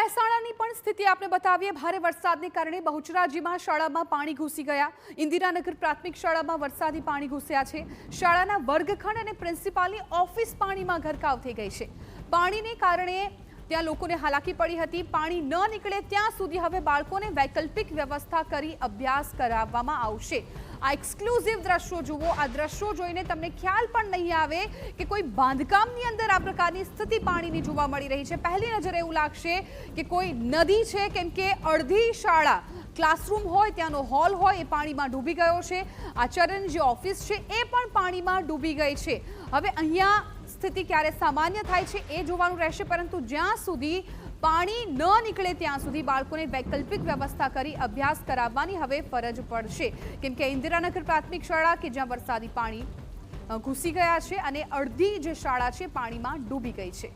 મહેસાણાની પણ સ્થિતિ આપણે બતાવીએ। ભારે વરસાદને કારણે બહુચરાજીમાં શાળામાં પાણી ઘૂસી ગયા। ઇન્દિરાનગર પ્રાથમિક શાળામાં વરસાદી પાણી ઘૂસ્યા છે। શાળાના વર્ગખંડ અને પ્રિન્સિપાલની ઓફિસ પાણીમાં ગરકાવ થઈ ગઈ છે। પાણીને કારણે ત્યાં લોકોને હાલાકી પડી હતી। પાણી ન નીકળે ત્યાં સુધી હવે બાળકોને વૈકલ્પિક વ્યવસ્થા કરી અભ્યાસ કરાવવામાં આવશે। આ એક્સક્લુઝિવ દ્રશ્યો જુઓ। આ દ્રશ્યો જોઈને તમને ખ્યાલ પણ નહીં આવે કે કોઈ બાંધકામની અંદર આ પ્રકારની સ્થિતિ પાણીની જોવા મળી રહી છે। પહેલી નજરે એવું લાગશે કે કોઈ નદી છે, કેમ કે અડધી શાળા ક્લાસરૂમ હોય, ત્યાંનો હોલ હોય, એ પાણીમાં ડૂબી ગયો છે। આચાર્યની જે ઓફિસ છે એ પણ પાણીમાં ડૂબી ગઈ છે। હવે અહીંયા સ્થિતિ ક્યારે સામાન્ય થાય છે એ જોવાનું રહેશે, પરંતુ જ્યાં સુધી પાણી ન નીકળે ત્યાં સુધી બાળકોને વૈકલ્પિક વ્યવસ્થા કરી અભ્યાસ કરાવવાની હવે ફરજ પડશે, કેમ કે ઇન્દિરાનગર પ્રાથમિક શાળા કે જ્યાં વરસાદી પાણી ઘૂસી ગયા છે અને અડધી જે શાળા છે પાણીમાં ડૂબી ગઈ છે।